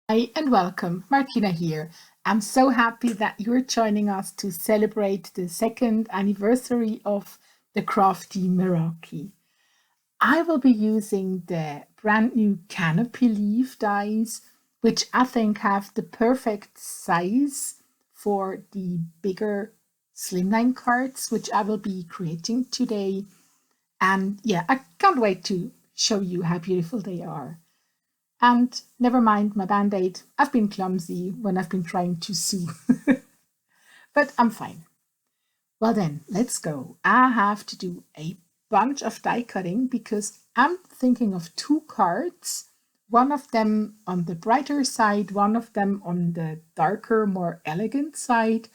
Hi and welcome, Martina here. I'm so happy that you're joining us to celebrate the second anniversary of the Crafty Meraki. I will be using the brand new canopy leaf dies, which I think have the perfect size for the bigger slimline cards, which I will be creating today. And yeah, I can't wait to show you how beautiful they are. And never mind my band aid, I've been clumsy when I've been trying to sew, but I'm fine. Well, then, let's go. I have to do a bunch of die cutting because I'm thinking of two cards, one of them on the brighter side, one of them on the darker, more elegant side.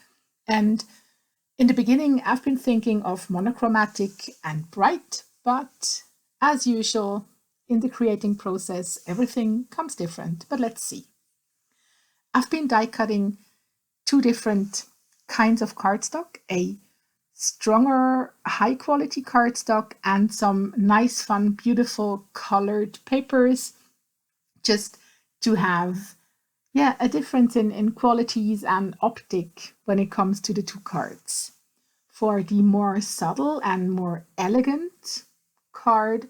And in the beginning, I've been thinking of monochromatic and bright, but as usual, in the creating process, everything comes different. But let's see. I've been die cutting two different kinds of cardstock, a stronger, high quality cardstock, and some nice, fun, beautiful colored papers just to have a difference in qualities and optic when it comes to the two cards. For the more subtle and more elegant card,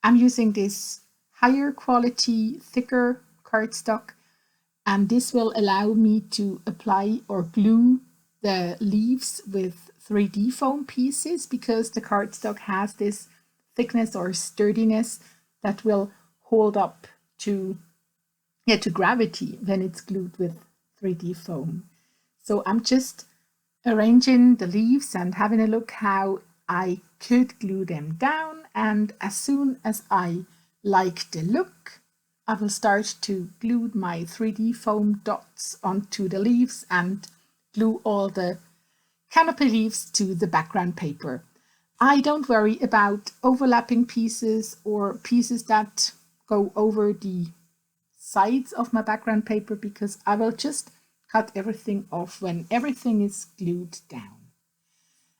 I'm using this higher quality, thicker cardstock, and this will allow me to apply or glue the leaves with 3D foam pieces because the cardstock has this thickness or sturdiness that will hold up to to gravity when it's glued with 3D foam. So I'm just arranging the leaves and having a look how I could glue them down, and as soon as I like the look, I will start to glue my 3D foam dots onto the leaves and glue all the canopy leaves to the background paper. I don't worry about overlapping pieces or pieces that go over the sides of my background paper because I will just cut everything off when everything is glued down.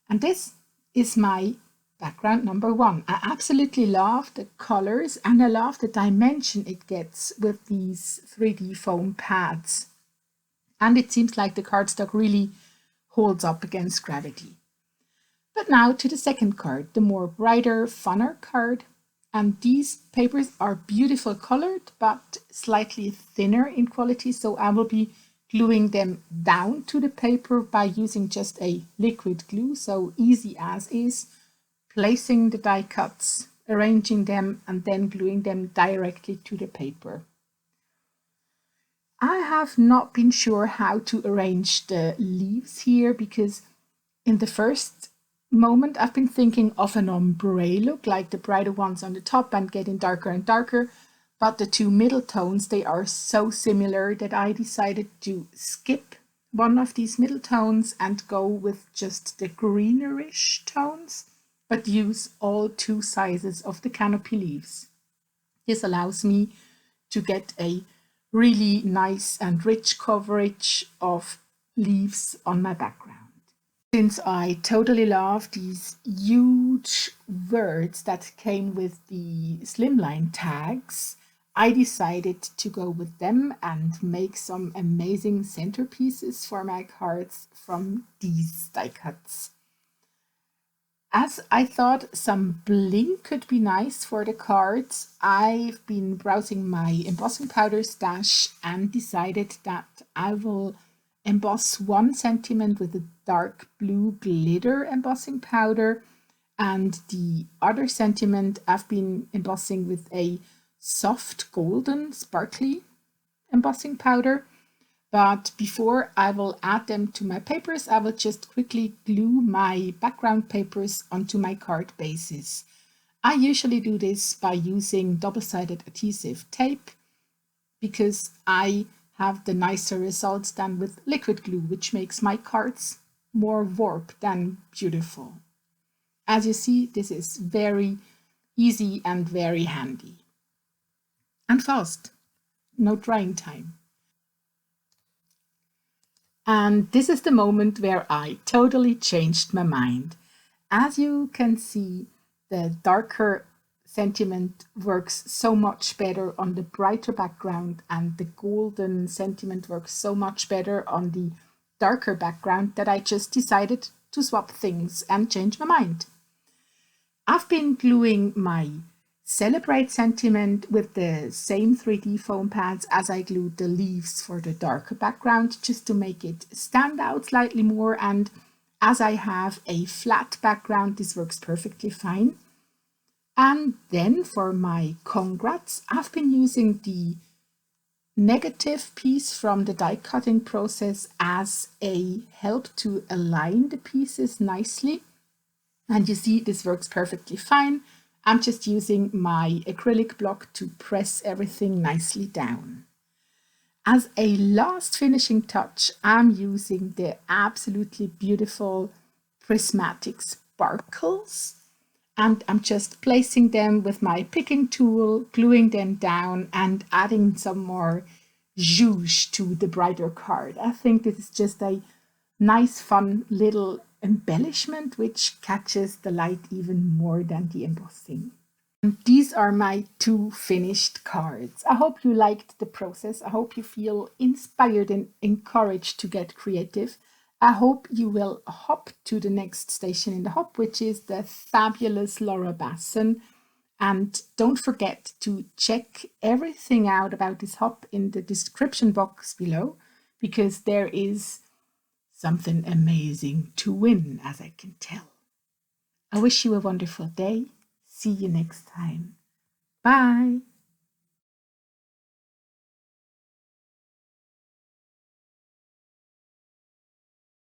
And this is my background number one. I absolutely love the colors and I love the dimension it gets with these 3D foam pads. And it seems like the cardstock really holds up against gravity. But now to the second card, the more brighter, funner card. And these papers are beautiful colored, but slightly thinner in quality. So I will be gluing them down to the paper by using just a liquid glue. So easy as is, placing the die cuts, arranging them, and then gluing them directly to the paper. I have not been sure how to arrange the leaves here because in the first moment I've been thinking of an ombre look, like the brighter ones on the top and getting darker and darker. But the two middle tones, they are so similar that I decided to skip one of these middle tones and go with just the greenish tones, but use all two sizes of the canopy leaves. This allows me to get a really nice and rich coverage of leaves on my background. Since I totally love these huge words that came with the slimline tags, I decided to go with them and make some amazing centerpieces for my cards from these die cuts. As I thought some bling could be nice for the cards, I've been browsing my embossing powder stash and decided that I will emboss one sentiment with a dark blue glitter embossing powder, and the other sentiment I've been embossing with a soft golden sparkly embossing powder. But before I will add them to my papers, I will just quickly glue my background papers onto my card bases. I usually do this by using double-sided adhesive tape because I have the nicer results than with liquid glue, which makes my cards more warped than beautiful. As you see, this is very easy and very handy. And fast, no drying time. And this is the moment where I totally changed my mind. As you can see, the darker sentiment works so much better on the brighter background, and the golden sentiment works so much better on the darker background, that I just decided to swap things and change my mind. I've been gluing my Celebrate sentiment with the same 3D foam pads as I glued the leaves for the darker background, just to make it stand out slightly more, and as I have a flat background, this works perfectly fine. And then for my congrats, I've been using the negative piece from the die cutting process as a help to align the pieces nicely. And you see, this works perfectly fine. I'm just using my acrylic block to press everything nicely down. As a last finishing touch, I'm using the absolutely beautiful prismatic sparkles, and I'm just placing them with my picking tool, gluing them down and adding some more zhuzh to the brighter card. I think this is just a nice, fun little embellishment which catches the light even more than the embossing. And these are my 2 finished cards. I hope you liked the process. I hope you feel inspired and encouraged to get creative. I hope you will hop to the next station in the hop, which is the fabulous Laura Basson. And don't forget to check everything out about this hop in the description box below, because there is something amazing to win, as I can tell. I wish you a wonderful day. See you next time. Bye.